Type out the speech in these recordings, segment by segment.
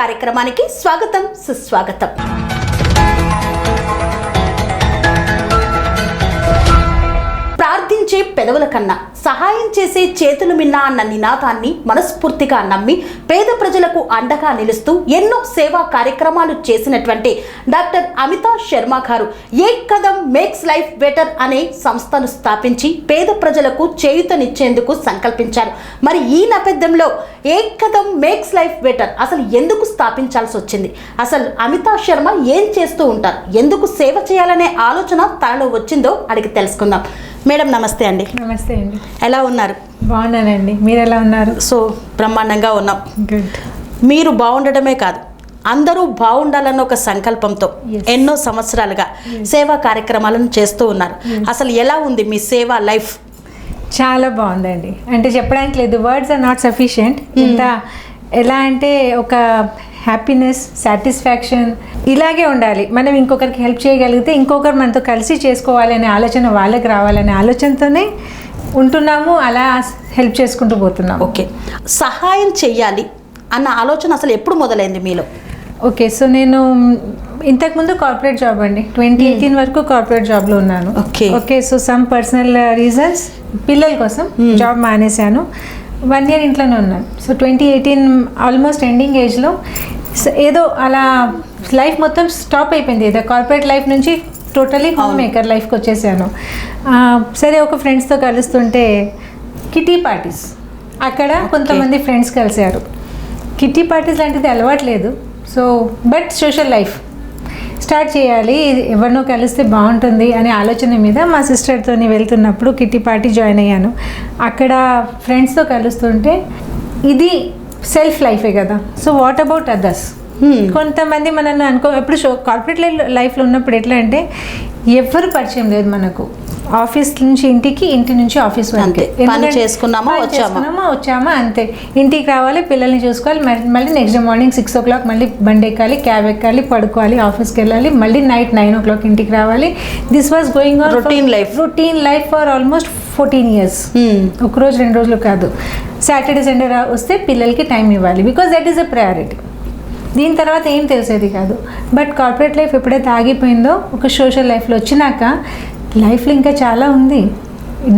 కార్యక్రమానికి స్వాగతం సుస్వాగతం. ప్రార్థించే పెదవుల కన్నా సహాయం చేసే చేతులు మిన్నా అన్న నినాదాన్ని మనస్ఫూర్తిగా నమ్మి పేద ప్రజలకు అండగా నిలుస్తూ ఎన్నో సేవా కార్యక్రమాలు చేసినటువంటి డాక్టర్ అమితా శర్మ గారు ఏక్ కదం మేక్స్ లైఫ్ బెటర్ అనే సంస్థను స్థాపించి పేద ప్రజలకు చేయూతనిచ్చేందుకు సంకల్పించారు. మరి ఈ నేపథ్యంలో ఏక్ కదం మేక్స్ లైఫ్ బెటర్ అసలు ఎందుకు స్థాపించాల్సి వచ్చింది, అసలు అమితా శర్మ ఏం చేస్తూ ఉంటారు, ఎందుకు సేవ చేయాలనే ఆలోచన తనలో వచ్చిందో అడిగి తెలుసుకుందాం. మేడం నమస్తే అండి. నమస్తే అండి. ఎలా ఉన్నారు? బాగున్నానండి, మీరు ఎలా ఉన్నారు? సో బ్రహ్మాండంగా ఉన్నాం. గుడ్. మీరు బాగుండడమే కాదు, అందరూ బాగుండాలన్న ఒక సంకల్పంతో ఎన్నో సంవత్సరాలుగా సేవా కార్యక్రమాలను చేస్తూ ఉన్నారు. అసలు ఎలా ఉంది మీ సేవా లైఫ్? చాలా బాగుందండి. అంటే చెప్పడానికి లేదు, వర్డ్స్ ఆర్ నాట్ సఫిషియంట్. ఇంత ఎలా అంటే ఒక హ్యాపీనెస్, సాటిస్ఫాక్షన్ ఇలాగే ఉండాలి. మనం ఇంకొకరికి హెల్ప్ చేయగలిగితే ఇంకొకరు మనతో కలిసి చేసుకోవాలి అనే ఆలోచన వాళ్ళకి రావాలనే ఆలోచనతోనే ఉంటున్నాము, అలా హెల్ప్ చేసుకుంటూ పోతున్నాము. ఓకే, సహాయం చెయ్యాలి అన్న ఆలోచన అసలు ఎప్పుడు మొదలైంది మీలో? ఓకే, సో నేను ఇంతకుముందు కార్పొరేట్ జాబ్ అండి, 2018 వరకు కార్పొరేట్ జాబ్లో ఉన్నాను. Okay, so some personal reasons పిల్లల కోసం జాబ్ మానేశాను. 1 year ఇంట్లోనే ఉన్నాను. సో 2018 ఆల్మోస్ట్ ఎండింగ్ ఏజ్లో ఏదో అలా లైఫ్ మొత్తం స్టాప్ అయిపోయింది. ఏదో కార్పొరేట్ లైఫ్ నుంచి టోటలీ హోమ్ మేకర్ లైఫ్కి వచ్చేసాను. సరే, ఒక ఫ్రెండ్స్తో కలుస్తుంటే కిటీ పార్టీస్, అక్కడ కొంతమంది ఫ్రెండ్స్ కలిశారు. కిటీ పార్టీస్ లాంటిది అలవాట్లేదు. So but social life start చేయాలి, ఎవరినో కలిస్తే బాగుంటుంది అనే ఆలోచన మీద మా సిస్టర్తో వెళ్తున్నప్పుడు కిట్టి పార్టీ జాయిన్ అయ్యాను. అక్కడ ఫ్రెండ్స్తో కలుస్తుంటే ఇది సెల్ఫ్ లైఫే కదా, సో వాట్ అబౌట్ అదర్స్? కొంతమంది మనల్ని ఎప్పుడు కార్పొరేట్ లైఫ్లో ఉన్నప్పుడు ఎట్లా అంటే ఎవరు పరిచయం లేదు మనకు. ఆఫీస్ నుంచి ఇంటికి, ఇంటి నుంచి ఆఫీస్ వరకు చేసుకున్నామా వచ్చామా అంతే. ఇంటికి రావాలి, పిల్లల్ని చూసుకోవాలి, మళ్ళీ నెక్స్ట్ డే మార్నింగ్ 6 o'clock మళ్ళీ బండి ఎక్కాలి, క్యాబ్ ఎక్కాలి, పడుకోవాలి, ఆఫీస్కి వెళ్ళాలి, మళ్ళీ నైట్ 9 o'clock ఇంటికి రావాలి. This was going on routine life for almost 14 years. ఒక రోజు 2 రోజులు కాదు. సాటర్డే సండే వస్తే పిల్లలకి టైం ఇవ్వాలి, because that is a priority. దీని తర్వాత ఏం తెలిసేది కాదు. బట్ కార్పొరేట్ లైఫ్ ఎప్పుడైతే ఆగిపోయిందో, ఒక సోషల్ లైఫ్లో వచ్చినాక లైఫ్లో ఇంకా చాలా ఉంది.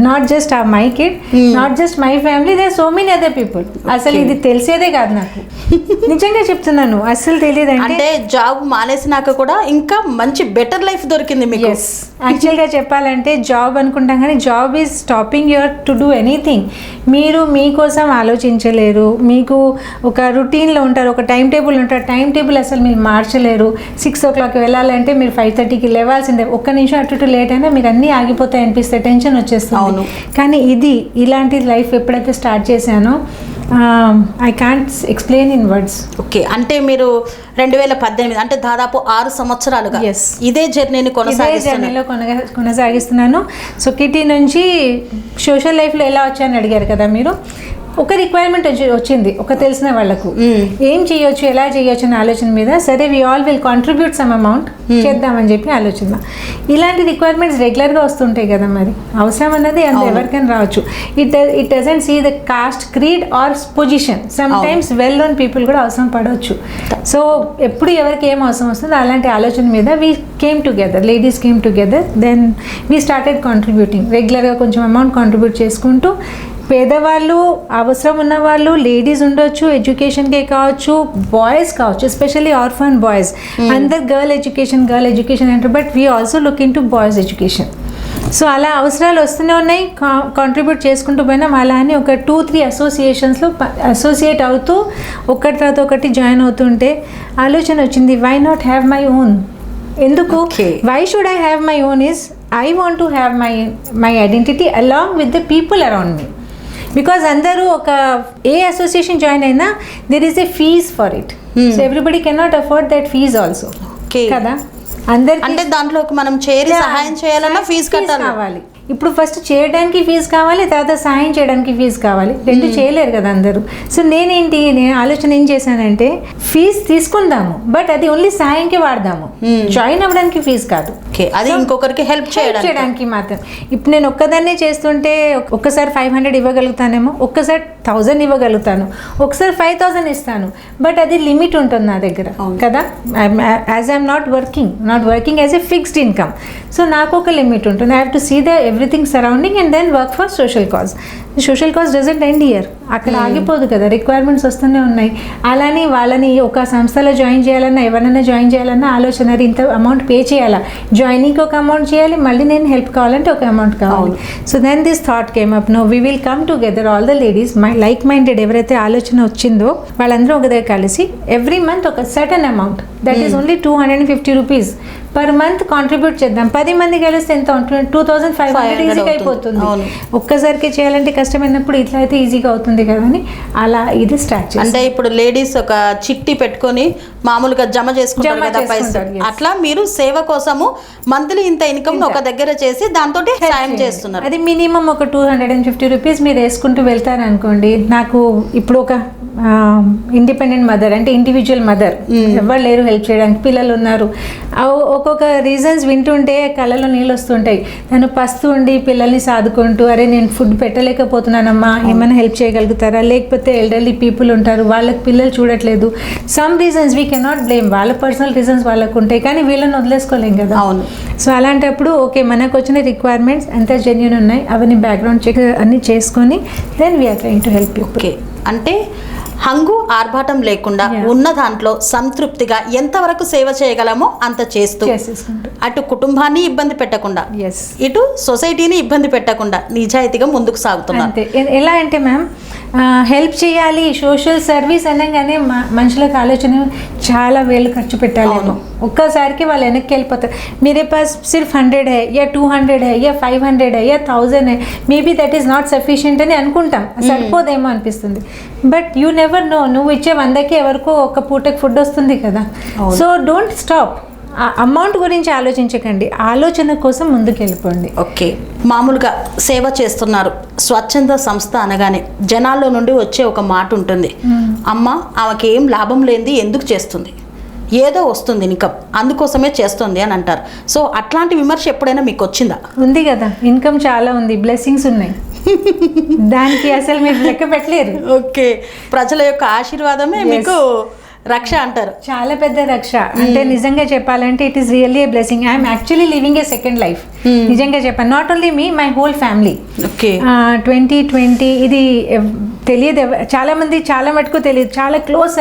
Not just my kid, not just my family, they so many other people. అసలు ఇది తెలిసేదే కాదు నాకు, నిజంగా చెప్తున్నాను, అసలు తెలియదు. అంటే జాబ్ మానేసినాక కూడా ఇంకా మంచి బెటర్ లైఫ్ దొరికింది మీకు. యాక్చువల్గా చెప్పాలంటే జాబ్ అనుకుంటాం కానీ job is stopping your to do anything. మీరు మీకోసం ఆలోచించలేరు, మీకు ఒక రొటీన్లో ఉంటారు, ఒక టైం టేబుల్ ఉంటారు. టైం టేబుల్ అసలు మీరు మార్చలేరు. 6 o'clock వెళ్ళాలంటే మీరు 5:30కి లేవాల్సిందే. ఒక్క నిమిషం అటు లేట్ అయినా మీరు అన్నీ ఆగిపోతాయి అనిపిస్తే టెన్షన్ వచ్చేస్తుంది. కానీ ఇలాంటి లైఫ్ ఎప్పుడైతే స్టార్ట్ చేశానో I can't explain in words. Okay, అంటే మీరు 2018 అంటే దాదాపు 6 సంవత్సరాలుగా ఇదే జర్నీని కొనసాగిస్తున్నాను. సో కిటీ నుంచి సోషల్ లైఫ్లో ఎలా వచ్చాయని అడిగారు కదా మీరు. ఒక రిక్వైర్మెంట్ వచ్చింది ఒక తెలిసిన వాళ్ళకు, ఏం చేయొచ్చు, ఎలా చేయొచ్చు అనే ఆలోచన మీద. సరే, we all will contribute some amount చేద్దామని చెప్పి ఆలోచన. ఇలాంటి రిక్వైర్మెంట్స్ రెగ్యులర్గా వస్తుంటాయి కదా, మరి అవసరం అన్నది ఎవరికైనా రావచ్చు. It doesn't see the caste, creed or position. Sometimes well known people కూడా అవసరం పడవచ్చు. సో ఎప్పుడు ఎవరికి ఏం అవసరం వస్తుందో అలాంటి ఆలోచన మీద we came together, ladies came together. Then we started contributing. రెగ్యులర్గా కొంచెం అమౌంట్ కాంట్రిబ్యూట్ చేసుకుంటూ పేదవాళ్ళు, అవసరం ఉన్న వాళ్ళు, లేడీస్ ఉండొచ్చు, ఎడ్యుకేషన్కే కావచ్చు, బాయ్స్ కావచ్చు, ఎస్పెషల్లీ ఆర్ఫన్ బాయ్స్. అందరు గర్ల్ ఎడ్యుకేషన్ అంటారు, but we also look in to boys education. So అలా అవసరాలు వస్తూనే ఉన్నాయి, కాంట్రిబ్యూట్ చేసుకుంటూ పోయినాం. అలా అని ఒక 2-3 అసోసియేషన్స్లో అసోసియేట్ అవుతూ ఒకటి తర్వాత ఒకటి జాయిన్ అవుతుంటే ఆలోచన వచ్చింది, why not have my own? ఎందుకు, why should I have my own is I want to have my identity along with the people around me. Because అందరూ ఒక ఏ అసోసియేషన్ జాయిన్ అయినా there is a fees for it. So everybody cannot afford that fees also కదా. అందరికి అంటే దాంట్లో మనం చేరి సహాయం చేయాలన్నా ఫీజు కావాలి. ఇప్పుడు ఫస్ట్ చేయడానికి ఫీజు కావాలి, తర్వాత సహాయం చేయడానికి ఫీజు కావాలి. రెండు చేయలేరు కదా అందరూ. సో నేను ఆలోచన ఏం చేశానంటే, ఫీజు తీసుకుందాము బట్ అది ఓన్లీ సహాయంకి వాడదాము, జాయిన్ అవ్వడానికి ఫీజు కాదు. ఓకే, అది ఇంకొకరికి హెల్ప్ చేయడానికి మాత్రం. ఇప్పుడు నేను ఒక్కదాన్నే చేస్తుంటే ఒక్కసారి 500 ఇవ్వగలుగుతానేమో, ఒక్కసారి 1000 ఇవ్వగలుగుతాను, ఒకసారి 5000 ఇస్తాను. బట్ అది లిమిట్ ఉంటుంది నా దగ్గర కదా. As I'm not working as a fixed income. So నాకు ఒక లిమిట్ ఉంటుంది. I have to see the everything surrounding and then work for social cause. Social cause doesn't end year, అక్కడ ఆగిపోదు కదా, రిక్వైర్మెంట్స్ వస్తూనే ఉన్నాయి. అలానే వాళ్ళని ఒక సంస్థలో జాయిన్ చేయాలన్నా, ఎవరైనా జాయిన్ చేయాలన్నా ఆలోచన, ఇంత అమౌంట్ పే చేయాలా, జాయినింగ్కి ఒక అమౌంట్ చేయాలి, మళ్ళీ నేను హెల్ప్ కావాలంటే ఒక అమౌంట్ కావాలి. So then this thought came up, no we will come together all the ladies, like minded ఎవరైతే ఆలోచన వచ్చిందో వాళ్ళందరూ ఒక దగ్గర కలిసి ఎవ్రీ మంత్ ఒక certain amount, that is only 250 rupees per month contribute చేద్దాం. 10 మంది కలిస్తే ఎంత ఉంటుంది, 2500 ఈజీగా అయిపోతుంది. ఒక్కసారికి చేయాలంటే కష్టమైనప్పుడు ఇట్లా అయితే ఈజీగా అవుతుంది కదా అని అలా ఇది స్టార్ట్ చేస్తాం. అంటే ఇప్పుడు లేడీస్ ఒక చిట్టి పెట్టుకొని మామూలుగా జమ చేసుకుంటారు కదా పైసలు, అట్లా మీరు సేవ కోసము మంత్లీ ఇంత ఇన్కమ్ ఒక దగ్గర చేసి దాంతో సాయం చేస్తున్నారు. అది మినిమం ఒక 250 రూపీస్ మీరు వేసుకుంటూ వెళ్తారు అనుకోండి. నాకు ఇప్పుడు ఒక ఇండిపెండెంట్ మదర్ అంటే ఇండివిజువల్ మదర్, ఎవరు లేరు హెల్ప్ చేయడానికి, పిల్లలు ఉన్నారు. ఒక్కొక్క రీజన్స్ వింటుంటే కళ్ళలో నీళ్ళు వస్తుంటాయి. తను పస్తు ఉండి పిల్లల్ని సాదుకుంటూ, అరే నేను ఫుడ్ పెట్టలేకపోతున్నానమ్మా, ఏమైనా హెల్ప్ చేయగలుగుతారా, లేకపోతే ఎల్డర్లీ పీపుల్ ఉంటారు, వాళ్ళకి పిల్లలు చూడట్లేదు. Some reasons we cannot blame, వాళ్ళ పర్సనల్ రీజన్స్ వాళ్ళకు ఉంటాయి, కానీ వీళ్ళని వదిలేసుకోలేం కదా. అవును. సో అలాంటప్పుడు ఓకే, మనకు వచ్చిన రిక్వైర్మెంట్స్ ఎంత జెన్యూన్ ఉన్నాయి అవన్నీ బ్యాక్గ్రౌండ్ చెక్ అన్నీ చేసుకొని then we're trying to help you. Okay, అంటే హంగు ఆర్భాటం లేకుండా ఉన్న దాంట్లో సంతృప్తిగా ఎంతవరకు సేవ చేయగలమో అంత చేస్తూ, అటు కుటుంబాన్ని ఇబ్బంది పెట్టకుండా, ఇటు సొసైటీని ఇబ్బంది పెట్టకుండా నిజాయితీగా ముందుకు సాగుతున్నారు. ఎలా అంటే మ్యామ్, హెల్ప్ చేయాలి, సోషల్ సర్వీస్ అనగానే మనుషులకు ఆలోచన చాలా వేలు ఖర్చు పెట్టాలేమో, ఒక్కసారికి వాళ్ళు వెనక్కి వెళ్ళిపోతారు. మీరే పాస్ సిర్ఫ్ 100 है या 200 है या 500 है या 1000 है, maybe that is not sufficient అని అనుకుంటాం, సరిపోదేమో అనిపిస్తుంది. బట్ యూ నెవర్ నో, నువ్వు ఇచ్చే 100కి ఎవరికో ఒక పూటకి ఫుడ్ వస్తుంది కదా. So don't stop. ఆ అమౌంట్ గురించి ఆలోచించకండి, ఆలోచన కోసం ముందుకు వెళ్ళిపోండి. ఓకే, మామూలుగా సేవ చేస్తున్నారు. స్వచ్ఛంద సంస్థ అనగానే జనాల్లో నుండి వచ్చే ఒక మాట ఉంటుంది, అమ్మ ఆమెకి ఏం లాభం లేనిది ఎందుకు చేస్తుంది, ఏదో వస్తుంది ఇన్కమ్ అందుకోసమే చేస్తుంది అని అంటారు. సో అట్లాంటి విమర్శ ఎప్పుడైనా మీకు వచ్చిందా? ఉంది కదా, ఇన్కమ్ చాలా ఉంది, బ్లెస్సింగ్స్ ఉన్నాయి, దానికి అసలు మీరు లెక్క పెట్టలేరు. ఓకే, ప్రజల యొక్క ఆశీర్వాదమే మీకు రక్ష అంటారు. చాలా పెద్ద రక్ష. అంటే నిజంగా చెప్పాలంటే it is really a blessing. I'm actually living a second life. నిజంగా చెప్పాను, not only me, my whole family. 2020 ఇది తెలియదు చాలా మంది, చాలా మటుకు తెలియదు, చాలా క్లోజ్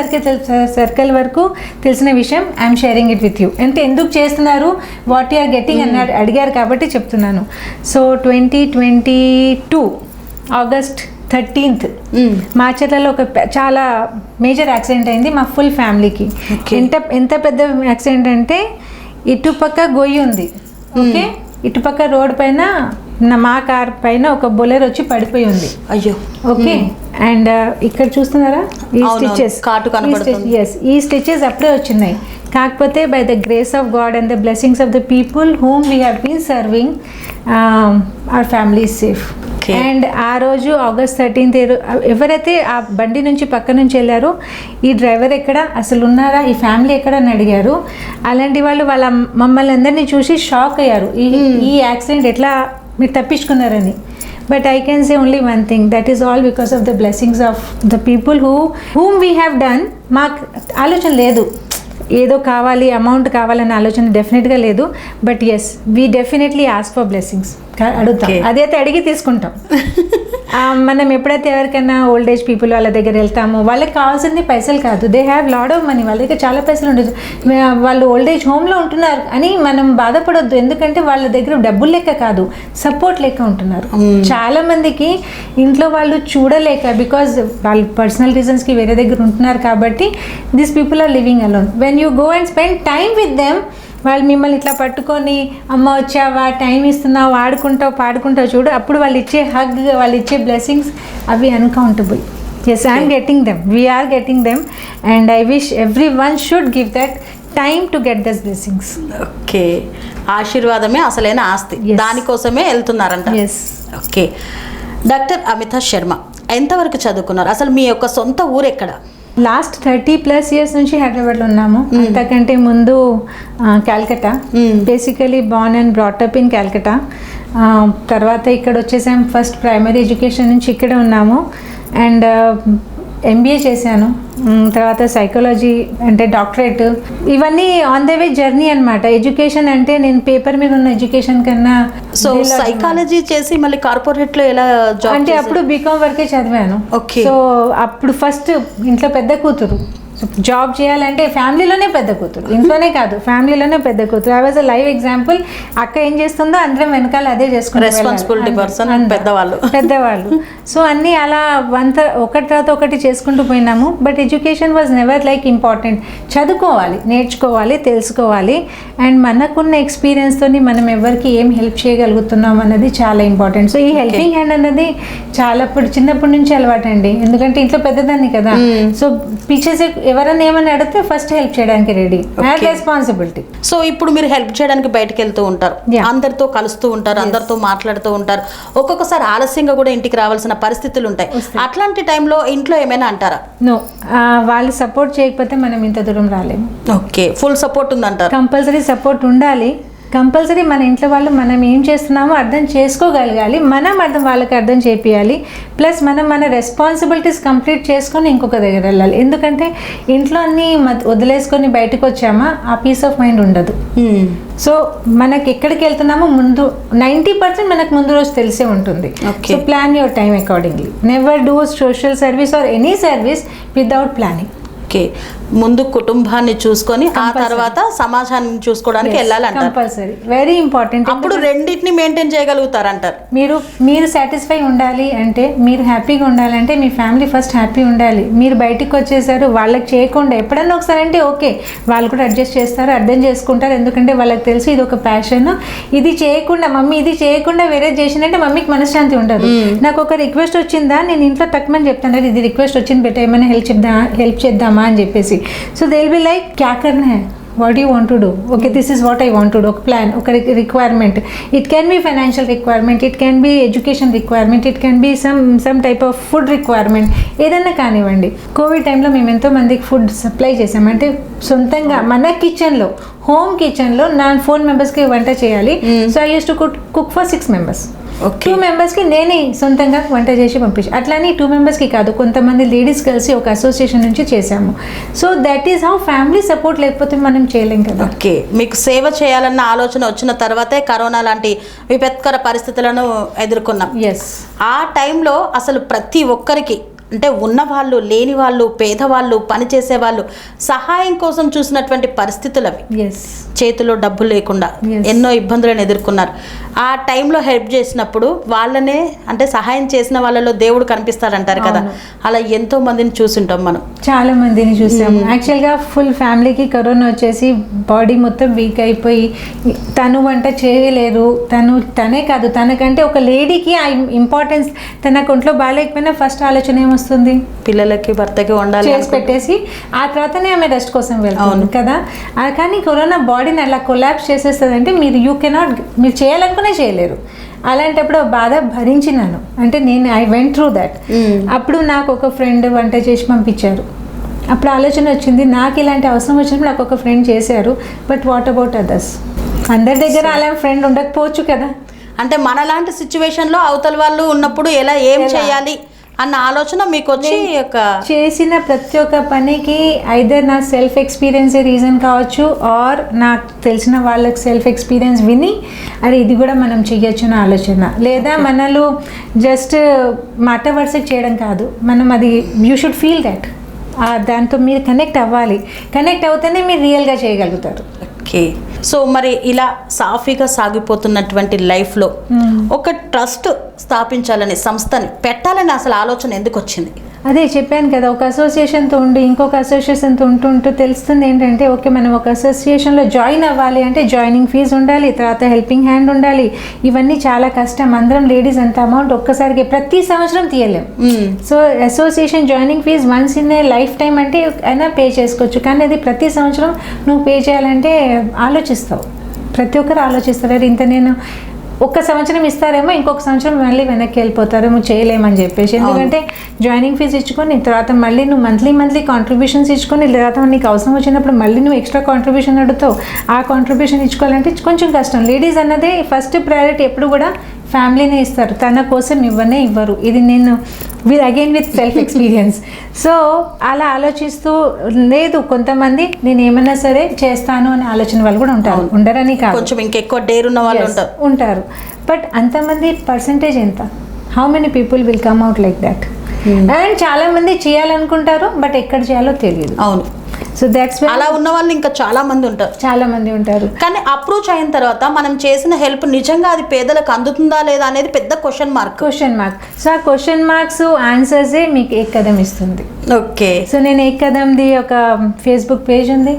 సర్కిల్ వరకు తెలిసిన విషయం. I'm sharing it with you. అంటే ఎందుకు చేస్తున్నారు, వాట్ యు ఆర్ గెట్టింగ్ అని అడిగారు కాబట్టి చెప్తున్నాను. సో 2022 ఆగస్ట్ 13th మాచర్లలో ఒక చాలా మేజర్ యాక్సిడెంట్ అయింది మా ఫుల్ ఫ్యామిలీకి. ఎంత పెద్ద యాక్సిడెంట్ అంటే ఇటుపక్క గొయ్యి ఉంది, ఓకే, ఇటుపక్క రోడ్ పైన మా కార్ పైన ఒక బొలెరో వచ్చి పడిపోయి ఉంది. అయ్యో, ఓకే. అండ్ ఇక్కడ చూస్తున్నారా ఈ స్టిచెస్, ఈ స్టిచెస్ అప్పుడే వచ్చినాయి. కాకపోతే by the grace of God and the blessings of the people whom we have been serving, our family is safe. And ఆ రోజు ఆగస్ట్ 13th ఎవరైతే ఆ బండి నుంచి పక్క నుంచి వెళ్ళారో, ఈ డ్రైవర్ ఎక్కడ, అసలు ఉన్నారా, ఈ ఫ్యామిలీ ఎక్కడ అని అడిగారు. అలాంటి వాళ్ళు వాళ్ళ మమ్మల్ని అందరినీ చూసి షాక్ అయ్యారు, ఈ యాక్సిడెంట్ ఎట్లా మీరు తప్పించుకున్నారని. But I can say only one thing, that is all because of the blessings of the people whom we have done. మాకు ఆలోచన లేదు ఏదో కావాలి, అమౌంట్ కావాలనే ఆలోచన డెఫినెట్గా లేదు. But yes, we definitely ask for blessings, అడుగుతాం, అదైతే అడిగి తీసుకుంటాం. మనం ఎప్పుడైతే ఎవరికైనా ఓల్డ్ ఏజ్ పీపుల్ వాళ్ళ దగ్గర వెళ్తామో, వాళ్ళకి కావాల్సింది పైసలు కాదు, they have lot of money, వాళ్ళ దగ్గర చాలా పైసలు ఉండదు, వాళ్ళు ఓల్డ్ ఏజ్ హోమ్లో ఉంటున్నారు అని మనం బాధపడొద్దు. ఎందుకంటే వాళ్ళ దగ్గర డబ్బులు లెక్క కాదు, సపోర్ట్ లెక్క ఉంటున్నారు. చాలా మందికి ఇంట్లో వాళ్ళు చూడలేక, బికాజ్ వాళ్ళు పర్సనల్ రీజన్స్కి వేరే దగ్గర ఉంటున్నారు కాబట్టి these people are living alone. When you go and spend time with them, వాళ్ళు మిమ్మల్ని ఇట్లా పట్టుకొని, అమ్మ వచ్చావా, టైం ఇస్తున్నావు, ఆడుకుంటావు పాడుకుంటావు చూడు, అప్పుడు వాళ్ళు ఇచ్చే హగ్, వాళ్ళు ఇచ్చే బ్లెస్సింగ్స్ అవి uncountable. Yes, I'm getting them, we're getting them, and I wish every one should give that time to get those blessings. Okay, ఆశీర్వాదమే అసలైన ఆస్తి, దానికోసమే వెళ్తున్నారంట. Yes. Okay, doctor Amita Sharma ఎంతవరకు చదువుకున్నారు, అసలు మీ యొక్క సొంత ఊరు ఎక్కడ? లాస్ట్ 30+ ఇయర్స్ నుంచి హైదరాబాద్లో ఉన్నాము. అంతకంటే ముందు Calcutta, basically born and brought up in Calcutta. తర్వాత ఇక్కడ వచ్చేసాం. ఫస్ట్ ప్రైమరీ ఎడ్యుకేషన్ నుంచి ఇక్కడే ఉన్నాము. అండ్ MBA చేశాను. తర్వాత సైకాలజీ అంటే డాక్టరేట్. ఇవన్నీ ఆన్ ద వే జర్నీ అనమాట. ఎడ్యుకేషన్ అంటే నేను పేపర్ మీద ఉన్న ఎడ్యుకేషన్ కన్నా. సో సైకాలజీ చేసి మళ్ళీ కార్పొరేట్ లో ఎలా జాబ్ అంటే అప్పుడు బీకామ్ వరకే చదివాను. ఓకే. సో అప్పుడు ఫస్ట్ ఇంట్లో పెద్ద కూతురు, జాబ్ చేయాలంటే ఫ్యామిలీలోనే పెద్ద కూతురు, ఇంట్లోనే కాదు ఫ్యామిలీలోనే పెద్ద కూతురు. I was a live example. అక్క ఏం చేస్తుందో అందరం వెనకాల అదే చేసుకుంటాం. రెస్పాన్సిబిలిటీ పర్సన్ పెద్దవాళ్ళు. సో అన్నీ అలా ఒకటి తర్వాత ఒకటి చేసుకుంటూ పోయినాము. But education was never like important. చదువుకోవాలి, నేర్చుకోవాలి, తెలుసుకోవాలి. అండ్ మనకున్న ఎక్స్పీరియన్స్తో మనం ఎవరికి ఏం హెల్ప్ చేయగలుగుతున్నాం అన్నది చాలా ఇంపార్టెంట్. సో ఈ హెల్పింగ్ హ్యాండ్ అన్నది చాలా చిన్నప్పటి నుంచి అలవాటండి. ఎందుకంటే ఇంట్లో పెద్దదాన్ని కదా. సో పిచ్చేసే ఎవరైనా ఏమైనా అడిగితే ఫస్ట్ హెల్ప్ చేయడానికి రెడీ, రెస్పాన్సిబిలిటీ. సో ఇప్పుడు మీరు హెల్ప్ చేయడానికి బయటకు వెళ్తూ ఉంటారు, అందరితో కలుస్తూ ఉంటారు, అందరితో మాట్లాడుతూ ఉంటారు. ఒక్కొక్కసారి ఆలస్యంగా కూడా ఇంటికి రావాల్సిన పరిస్థితులు ఉంటాయి. అట్లాంటి టైంలో ఇంట్లో ఏమైనా అంటారా? నో, వాళ్ళు సపోర్ట్ చేయకపోతే మనం ఇంత దూరం రాలేము. ఓకే, ఫుల్ సపోర్ట్ ఉందంటారు. కంపల్సరీ సపోర్ట్ ఉండాలి. కంపల్సరీ మన ఇంట్లో వాళ్ళు మనం ఏం చేస్తున్నామో అర్థం చేసుకోగలగాలి. మనం వాళ్ళకి అర్థం చేపియాలి. ప్లస్ మనం మన రెస్పాన్సిబిలిటీస్ కంప్లీట్ చేసుకొని ఇంకొక దగ్గర వెళ్ళాలి. ఎందుకంటే ఇంట్లో అన్నీ వదిలేసుకొని బయటకు వచ్చామా ఆ పీస్ ఆఫ్ మైండ్ ఉండదు. సో మనకి ఎక్కడికి వెళ్తున్నామో ముందు 90% మనకు ముందు రోజు తెలిసే ఉంటుంది. So plan your time accordingly. Never do social service or any service without planning. Okay, ముందు కుటుంబాన్ని చూసుకొని ఆ తర్వాత సమాజాన్ని చూసుకోవడానికి వెళ్ళాలంటారు. Compulsory, very important. అప్పుడు రెండింటిని మెయింటైన్ చేయగలుగుతారంటారు. మీరు సాటిస్ఫై ఉండాలి అంటే, మీరు హ్యాపీగా ఉండాలంటే మీ ఫ్యామిలీ ఫస్ట్ హ్యాపీ ఉండాలి. మీరు బయటికి వచ్చేసారు వాళ్ళకి చేయకుండా ఎప్పుడన్నా ఒకసారి అంటే ఓకే, వాళ్ళు కూడా అడ్జస్ట్ చేస్తారు, అర్థం చేసుకుంటారు. ఎందుకంటే వాళ్ళకి తెలుసు ఇది ఒక ప్యాషన్. ఇది చేయకుండా మమ్మీ ఇది చేయకుండా వేరే చేసిందంటే మమ్మీకి మనశ్శాంతి ఉండదు. నాకు ఒక రిక్వెస్ట్ వచ్చిందా, నేను ఇంట్లో తక్కువని చెప్తాను, ఇది రిక్వెస్ట్ వచ్చింది బెటర్, ఏమైనా హెల్ప్ చేద్దామా అని చెప్పేసి. So they will be like క్యా కర్నా high, what do you want to do? Okay, this is what I want to do. ఒక ప్లాన్, ఒక requirement. It can be financial requirement, it can be education requirement, it can be some type of food requirement, ఏదైనా కానివ్వండి. Covid టైంలో మేము ఎంతో మందికి food supply చేసాం. అంటే సొంతంగా మన కిచెన్లో, హోమ్ కిచెన్లో నా 4 మెంబర్స్కి వంట చేయాలి. So I use to cook for 6 members. 2 మెంబర్స్కి నేనే సొంతంగా వంట చేసి పంపించాను. అట్లానే 2 మెంబర్స్కి కాదు, కొంతమంది లేడీస్ కలిసి ఒక అసోసియేషన్ నుంచి చేశాము. So that is how family support లేకపోతే మనం చేయలేం కదా. ఓకే, మీకు సేవ చేయాలన్న ఆలోచన వచ్చిన తర్వాతే కరోనా లాంటి విపత్కర పరిస్థితులను ఎదుర్కొన్నాం. ఎస్, ఆ టైంలో అసలు ప్రతి ఒక్కరికి, అంటే ఉన్నవాళ్ళు, లేని వాళ్ళు, పేదవాళ్ళు, పనిచేసే వాళ్ళు సహాయం కోసం చూసినటువంటి పరిస్థితులు అవి. చేతిలో డబ్బు లేకుండా ఎన్నో ఇబ్బందులను ఎదుర్కొన్నారు. ఆ టైంలో హెల్ప్ చేసినప్పుడు వాళ్ళనే, అంటే సహాయం చేసిన వాళ్ళలో దేవుడు కనిపిస్తాడంటారు కదా, అలా ఎంతో మందిని చూసింటాం మనం. చాలా మందిని చూసాము. యాక్చువల్గా ఫుల్ ఫ్యామిలీకి కరోనా వచ్చేసి బాడీ మొత్తం వీక్ అయిపోయి తను వంట చేయలేరు. తనే కాదు, తనకంటే ఒక లేడీకి ఆ ఇంపార్టెన్స్, తన ఒంట్లో బాగాలేకపోయినా ఫస్ట్ ఆలోచన ఏమొస్తుంది, పిల్లలకి భర్తకి వండాలి చేసి పెట్టేసి ఆ తర్వాతనే ఆమె రెస్ట్ కోసం వెళ్తుంది కదా. కానీ కరోనా బాడీని అలా కొలాప్స్ చేసేస్తుంది. అంటే మీరు చేయాలనుకునే చేయలేరు. అలాంటప్పుడు బాధ భరించినాను. అంటే ఐ వెంట్ త్రూ దట్. అప్పుడు నాకు ఒక ఫ్రెండ్ వంట చేసి పంపించారు. అప్పుడు ఆలోచన వచ్చింది, నాకు ఇలాంటి అవసరం వచ్చినప్పుడు నాకు ఒక ఫ్రెండ్ చేశారు. But what about others? అందరి దగ్గర అలా ఫ్రెండ్ ఉండకపోవచ్చు కదా. అంటే మనలాంటి సిచ్యువేషన్లో అవతల వాళ్ళు ఉన్నప్పుడు ఏం చేయాలి అన్న ఆలోచన మీకు వచ్చి చేసిన ప్రతి ఒక్క పనికి ఐదర్ నా సెల్ఫ్ ఎక్స్పీరియన్స్ రీజన్ కావచ్చు, ఆర్ నాకు తెలిసిన వాళ్ళకి సెల్ఫ్ ఎక్స్పీరియన్స్ విని అరే ఇది కూడా మనం చెయ్యొచ్చు అన్న ఆలోచన. లేదా మనలో జస్ట్ మాట వరుసకి చేయడం కాదు, మనం అది యూ షుడ్ ఫీల్ దట్. దాంతో మీరు కనెక్ట్ అవ్వాలి. కనెక్ట్ అవుతేనే మీరు రియల్గా చేయగలుగుతారు. ఓకే, సో మరి ఇలా సాఫీగా సాగిపోతున్నటువంటి లైఫ్లో ఒక ట్రస్ట్ స్థాపించాలని, సంస్థని పెట్టాలని అసలు ఆలోచన ఎందుకు వచ్చింది? అదే చెప్పాను కదా, ఒక అసోసియేషన్తో ఉండి ఇంకొక అసోసియేషన్తో ఉంటూ తెలుస్తుంది ఏంటంటే, ఓకే మనం ఒక అసోసియేషన్లో జాయిన్ అవ్వాలి అంటే జాయినింగ్ ఫీజు ఉండాలి, తర్వాత హెల్పింగ్ హ్యాండ్ ఉండాలి. ఇవన్నీ చాలా కష్టం. అందరం లేడీస్ అంత అమౌంట్ ఒక్కసారికి ప్రతి సంవత్సరం తీయలేం. So association joining fee once in a lifetime అంటే అయినా పే చేసుకోవచ్చు. కానీ అది ప్రతి సంవత్సరం నువ్వు పే చేయాలంటే ఆలోచిస్తావు. ప్రతి ఒక్కరు ఆలోచిస్తారు, ఇంత నేను ఒక్క సంవత్సరం ఇస్తారేమో, ఇంకొక సంవత్సరం మళ్ళీ వెనక్కి వెళ్ళిపోతారేమో, చేయలేమని చెప్పేసి. ఎందుకంటే జాయినింగ్ ఫీజు ఇచ్చుకొని తర్వాత మళ్ళీ నువ్వు మంత్లీ కాంట్రిబ్యూషన్స్ ఇచ్చుకొని తర్వాత నీకు అవసరం వచ్చినప్పుడు మళ్ళీ నువ్వు ఎక్స్ట్రా కాంట్రిబ్యూషన్ అడుగుతావు. ఆ కాంట్రిబ్యూషన్ ఇచ్చుకోవాలంటే కొంచెం కష్టం. లేడీస్ అన్నదే ఫస్ట్ ప్రయారిటీ ఎప్పుడు కూడా ఫ్యామిలీనే ఇస్తారు, తన కోసం ఇవ్వరు. ఇది నేను విత్ సెల్ఫ్ ఎక్స్పీరియన్స్. సో అలా ఆలోచిస్తూ లేదు, కొంతమంది నేను ఏమైనా సరే చేస్తాను అనే ఆలోచన వాళ్ళు కూడా ఉంటారు, ఉండరని కాదు, కొంచెం ఇంకెక్కువ డేర్ ఉన్న వాళ్ళు ఉంటారు. బట్ అంతమంది పర్సంటేజ్ ఎంత? How many people will come out like that? And చాలా మంది చేయాలనుకుంటారు, బట్ ఎక్కడ చేయాలో తెలియదు. అవును. సో దాట్స్ అలా ఉన్న వాళ్ళు ఇంకా చాలా మంది ఉంటారు. కానీ అప్రోచ్ అయిన తర్వాత మనం చేసిన హెల్ప్ నిజంగా అది పేదలకు అందుతుందా లేదా అనేది పెద్ద క్వశ్చన్ మార్క్. సో ఆ క్వశ్చన్ మార్క్స్ ఆన్సర్సే మీకు ఏక్ కదం ఇస్తుంది. ఓకే. సో నేను ఏక్ కదంది ఒక ఫేస్బుక్ పేజ్ ఉంది,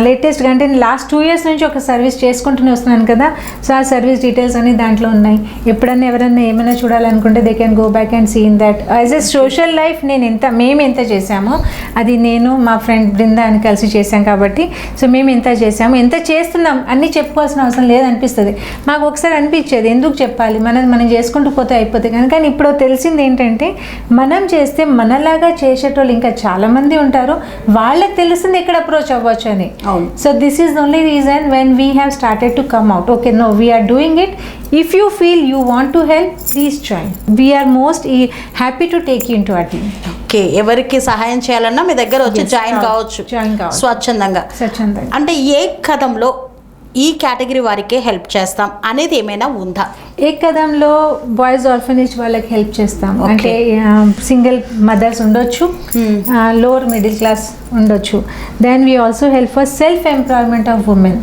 లేటెస్ట్ అంటే లాస్ట్ 2 years నుంచి ఒక సర్వీస్ చేసుకుంటూనే వస్తున్నాను కదా. సో ఆ సర్వీస్ డీటెయిల్స్ అన్ని దాంట్లో ఉన్నాయి. ఎప్పుడన్నా ఎవరైనా ఏమైనా చూడాలనుకుంటే they can go back and see in that as a social life మేము ఎంత చేసామో, అది నేను మా ఫ్రెండ్ బృందా అని కలిసి చేసాం కాబట్టి. సో మేము ఎంత చేసాము, ఎంత చేస్తున్నాం అన్నీ చెప్పుకోవాల్సిన అవసరం లేదనిపిస్తుంది. మాకు ఒకసారి అనిపించేది ఎందుకు చెప్పాలి, మనం చేసుకుంటూ పోతే అయిపోతుంది. కానీ ఇప్పుడు తెలిసింది ఏంటంటే మనం చేస్తే మనలాగా చేసేటోళ్ళు ఇంకా చాలామంది ఉంటారు, వాళ్ళకి తెలుస్తుంది ఎక్కడ అప్రోచ్ అవ్వచ్చు అని. So this is only reason when we have started to come out. Okay, no, we're doing it. If you feel you want to help, please join. We're most happy to take you into our team. Okay, ఎవరికి సహాయం చేయాలన్నా మీ దగ్గర వచ్చి join కావచ్చు స్వచ్ఛందంగా. అంటే ఏ కదంలో ఈ category వారికే హెల్ప్ చేస్తాం అనేది ఏమైనా ఉందా? ఏ కదంలో బాయ్స్ ఆర్ఫనేజ్ వాళ్ళకి హెల్ప్ చేస్తాం. అంటే సింగిల్ మదర్స్ ఉండొచ్చు, లోవర్ మిడిల్ క్లాస్ ఉండొచ్చు. Then we also help for self employment of women.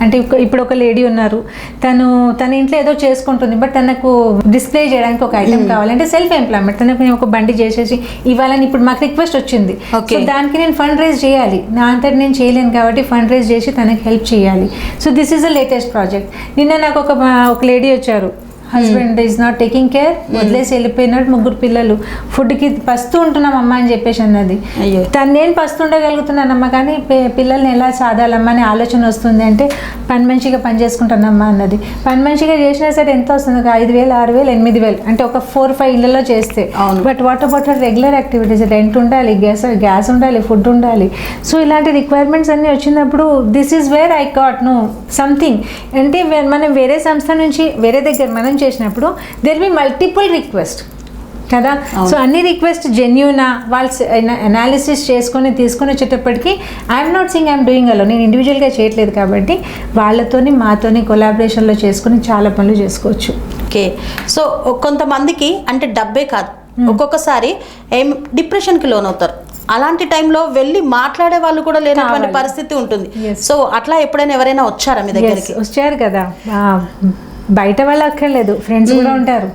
అంటే ఇప్పుడు ఒక లేడీ ఉన్నారు, తన ఇంట్లో ఏదో చేసుకుంటుంది, బట్ తనకు డిస్ప్లే చేయడానికి ఒక ఐటమ్ కావాలి, అంటే సెల్ఫ్ ఎంప్లాయ్మెంట్. తనకు నేను ఒక బండి చేసేసి ఇవ్వాలని ఇప్పుడు మాకు రిక్వెస్ట్ వచ్చింది. సో దానికి నేను ఫండ్ రైజ్ చేయాలి, నా అంతటి నేను చేయలేను కాబట్టి ఫండ్ రైజ్ చేసి తనకి హెల్ప్ చేయాలి. So this is the latest project. నిన్న నాకు ఒక లేడీ వచ్చారు, husband is not taking care, వదిలేసి వెళ్ళిపోయినాడు, 3 పిల్లలు, ఫుడ్కి పస్తూ ఉంటున్నాం అమ్మ అని చెప్పేసి అన్నది. నేను పస్తు ఉండగలుగుతున్నానమ్మా, కానీ పిల్లల్ని ఎలా సాధాలమ్మా అనే ఆలోచన వస్తుంది. అంటే పని మంచిగా పని చేసుకుంటానమ్మా అన్నది. పని మంచిగా చేసినా సరే ఎంత వస్తుంది? 5,000, 6,000, 8,000, అంటే ఒక 4-5 ఇళ్ళలో చేస్తే. But what about regular activities? Rent ఉండాలి, గ్యాస్ ఉండాలి, ఫుడ్ ఉండాలి. సో ఇలాంటి రిక్వైర్మెంట్స్ అన్నీ వచ్చినప్పుడు this is where I got know something. అంటే మనం వేరే సంస్థ నుంచి వేరే దగ్గర మనం చేసినప్పుడు దేర్ బి మల్టిపుల్ రిక్వెస్ట్ కదా. సో అన్ని రిక్వెస్ట్ జెన్యూనా, వాళ్ళు అనాలిసిస్ చేసుకొని తీసుకొని వచ్చేటప్పటికి I'm not sing I'm doing alone, నేను ఇండివిజువల్గా చేయట్లేదు కాబట్టి వాళ్ళతోని మాతోని కొలాబరేషన్లో చేసుకొని చాలా పనులు చేసుకోవచ్చు. ఓకే. సో కొంతమందికి అంటే డబ్బే కాదు, ఒక్కొక్కసారి డిప్రెషన్కి లోనవుతారు. అలాంటి టైంలో వెళ్ళి మాట్లాడే వాళ్ళు కూడా లేనటువంటి పరిస్థితి ఉంటుంది. సో అట్లా ఎప్పుడైనా ఎవరైనా వచ్చారా మీ దగ్గరికి? వచ్చారు కదా, బయట వాళ్ళు అక్కర్లేదు, ఫ్రెండ్స్ కూడా ఉంటారు,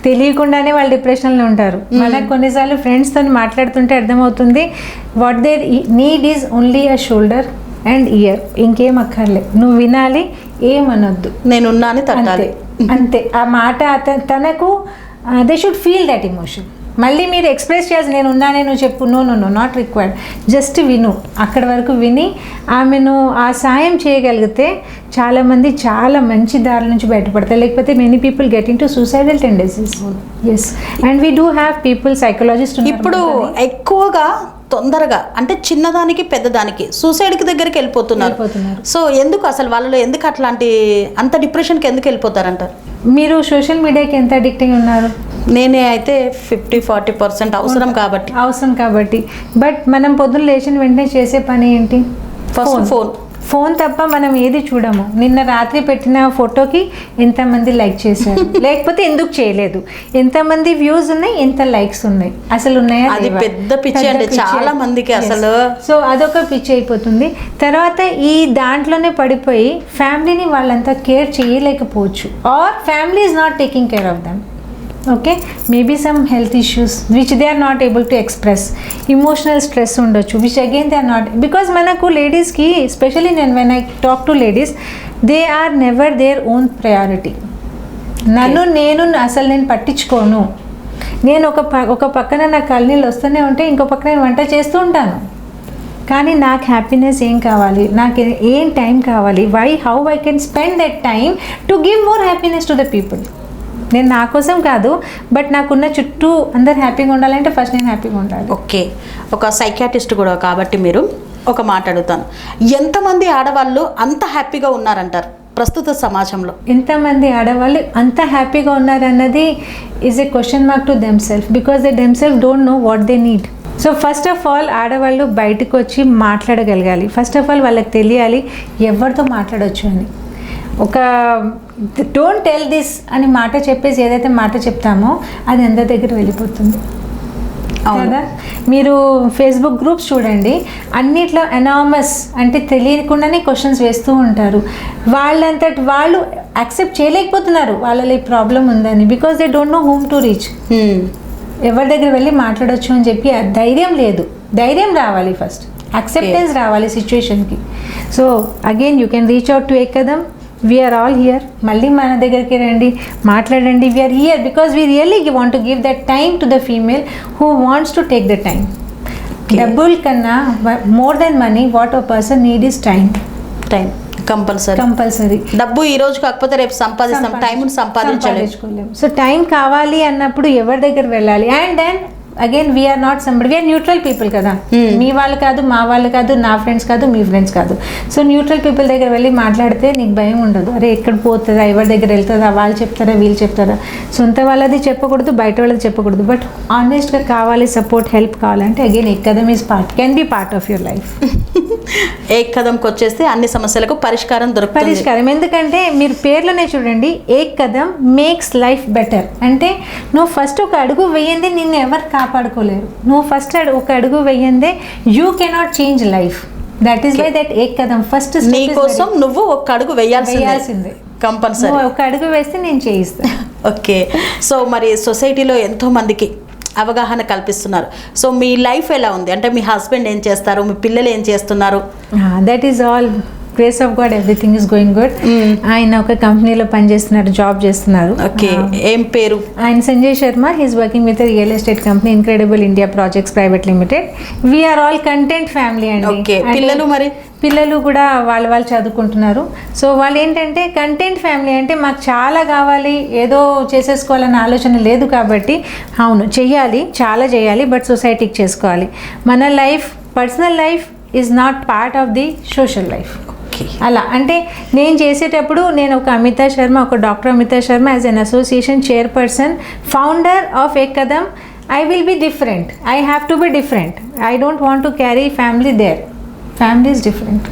తెలియకుండానే వాళ్ళు డిప్రెషన్లో ఉంటారు. మనకు కొన్నిసార్లు ఫ్రెండ్స్తో మాట్లాడుతుంటే అర్థమవుతుంది what their need is only a shoulder and ear, ఇంకేం అక్కర్లే, నువ్వు వినాలి, ఏమనొద్దు, నేనున్నాను తట్టాలి, అంతే. ఆ మాట తనకు they should feel that emotion. మళ్ళీ మీరు ఎక్స్ప్రెస్ చేయాల్సి నేను ఉన్నానే నువ్వు చెప్పు, నో నాట్ రిక్వైర్డ్, జస్ట్ విను. అక్కడి వరకు విని ఆమెను ఆ సాయం చేయగలిగితే చాలామంది చాలా మంచి దారి నుంచి బయటపడతారు. లేకపోతే many people get into suicidal tendencies. Yes, and we do have people psychologist. ఇప్పుడు ఎక్కువగా తొందరగా అంటే చిన్నదానికి పెద్దదానికి సూసైడ్కి దగ్గరికి వెళ్ళిపోతున్నారు. సో ఎందుకు అసలు వాళ్ళలో ఎందుకు అట్లాంటి అంత డిప్రెషన్కి ఎందుకు వెళ్ళిపోతారంటారు? మీరు సోషల్ మీడియాకి ఎంత అడిక్ట్ అయి ఉన్నారు? నేనే అయితే 50-40% అవసరం కాబట్టి. బట్ మనం పొద్దున్న లేచిన వెంటనే చేసే పని ఏంటి? ఫస్ట్ ఫోన్ తప్ప మనం ఏది చూడము. నిన్న రాత్రి పెట్టిన ఫోటోకి ఎంతమంది లైక్ చేశారు, లేకపోతే ఎందుకు చేయలేదు, ఎంతమంది వ్యూస్ ఉన్నాయి, ఎంత లైక్స్ ఉన్నాయి, అసలు ఉన్నాయా? అది పెద్ద పిచ్చి అంటే చాలా మందికి అసలు. సో అదొక పిచ్చి అయిపోతుంది. తర్వాత ఈ దాంట్లోనే పడిపోయి ఫ్యామిలీని వాళ్ళంతా కేర్ చేయలేకపోవచ్చు, or family is not taking care of them. Okay, maybe some health issues which they are not able to express, emotional stress ఉండొచ్చు, which again they are not, because మనకు లేడీస్కి especially when I talk to ladies, they are never their own priority. నేను పట్టించుకోను, నేను ఒక పక్కన నాకు కళ్ళనీళ్ళు వస్తూనే ఉంటే ఇంకో పక్కన నేను వంట చేస్తూ ఉంటాను. కానీ నాకు హ్యాపీనెస్ ఏం కావాలి, నాకు ఏం టైం కావాలి, how I can spend that time to give more happiness to the people. నేను నా కోసం కాదు, బట్ నాకున్న చుట్టూ అందరు హ్యాపీగా ఉండాలంటే ఫస్ట్ నేను హ్యాపీగా ఉండాలి. ఓకే, ఒక సైకాటిస్ట్ కూడా కాబట్టి మీరు ఒక మాట అడుగుతాను, ఎంతమంది ఆడవాళ్ళు అంత హ్యాపీగా ఉన్నారంటారు ప్రస్తుత సమాజంలో? ఎంతమంది ఆడవాళ్ళు అంత హ్యాపీగా ఉన్నారన్నది is a question mark to them self, because they them self don't know what they need. So first of all ఆడవాళ్ళు బయటకు వచ్చి మాట్లాడగలగాలి. ఫస్ట్ ఆఫ్ ఆల్ వాళ్ళకి తెలియాలి ఎవరితో మాట్లాడవచ్చు అని. ఒక డోంట్ టెల్ దిస్ అని మాట చెప్పేసి ఏదైతే మాట చెప్తామో అది అందరి దగ్గర వెళ్ళిపోతుంది కదా. మీరు ఫేస్బుక్ గ్రూప్స్ చూడండి, అన్నిట్లో ఎనామస్ అంటే తెలియకుండానే క్వశ్చన్స్ వేస్తూ ఉంటారు. వాళ్ళంతటి వాళ్ళు యాక్సెప్ట్ చేయలేకపోతున్నారు వాళ్ళలో ఈ ప్రాబ్లం ఉందని, because they don't know whom to reach. ఎవరి దగ్గర వెళ్ళి మాట్లాడొచ్చు అని చెప్పి ధైర్యం లేదు. ధైర్యం రావాలి, ఫస్ట్ యాక్సెప్టెన్స్ రావాలి సిచ్యువేషన్కి. So again you can reach out to Ekadam. We are all here. మళ్ళీ మన దగ్గరికి రండి, మాట్లాడండి. We are here because we really want to give that time to the female who wants to take the time. డబ్బుల కన్నా more than money what a person need is time. Time compulsory. డబ్బు ఈ రోజు కాకపోతే రేపు సంపాదిస్తాం, టైం సంపాదించలేము. So time కావాలి అన్నప్పుడు ఎవరి దగ్గర వెళ్ళాలి? And then again we are not somebody, we're neutral people కదా. మీ వాళ్ళు కాదు, మా వాళ్ళు కాదు, నా ఫ్రెండ్స్ కాదు, మీ ఫ్రెండ్స్ కాదు. సో న్యూట్రల్ పీపుల్ దగ్గర వెళ్ళి మాట్లాడితే నీకు భయం ఉండదు. అరే ఎక్కడ పోతుందా, ఎవరి దగ్గర వెళ్తుందా, వాళ్ళు చెప్తారా, వీళ్ళు చెప్తారా. సొంత వాళ్ళది చెప్పకూడదు, బయట వాళ్ళది చెప్పకూడదు. బట్ ఆనెస్ట్గా కావాలి, సపోర్ట్, హెల్ప్ కావాలంటే again Ekadam is can be part of your life. ఏకదంకి వచ్చేస్తే అన్ని సమస్యలకు పరిష్కారం దొరుకుతుంది. పరిష్కారం ఎందుకంటే మీరు పేర్లోనే చూడండి, ఏకదం మేక్స్ లైఫ్ బెటర్. అంటే నువ్వు ఫస్ట్ ఒక అడుగు వేయందే నిన్ను ఎవరు కాపాడుకోలేరు. నువ్వు ఫస్ట్ ఒక అడుగు వేయందే you cannot change life. That is why that Ekadam first నీ కోసం నువ్వు ఒక అడుగు వేయాల్సిందే కంపల్సరీ. ఒక అడుగు వేస్తే నేను చేయిస్తాను. ఓకే, సో మరి సొసైటీలో ఎంతో మందికి అవగాహన కల్పిస్తున్నారు. సో మీ లైఫ్ ఎలా ఉంది అంటే మీ హస్బెండ్ ఏం చేస్తారు, మీ పిల్లలు ఏం చేస్తున్నారు? That is all grace of God, everything is going good. ఆయన ఒక కంపెనీలో పనిచేస్తున్నారు, జాబ్ చేస్తున్నారు. ఓకే, ఏం పేరు? ఆయన Sanjay Sharma. He's working with real estate company Incredible India Projects Private Limited. We're all content family అండి. ఓకే, పిల్లలు మరి? పిల్లలు కూడా వాళ్ళు చదువుకుంటున్నారు. సో వాళ్ళు ఏంటంటే కంటెంట్ ఫ్యామిలీ అంటే మాకు చాలా కావాలి, ఏదో చేసేసుకోవాలన్న ఆలోచన లేదు. కాబట్టి అవును చెయ్యాలి, చాలా చేయాలి, బట్ సొసైటీకి చేసుకోవాలి. మన life, personal life is not part of the social life. అలా అంటే నేను చేసేటప్పుడు నేను ఒక అమితా శర్మ, ఒక doctor Amita Sharma as an association chairperson, founder of Ekadam. I will be different, I have to be different. I don't want to carry family there. Family is different.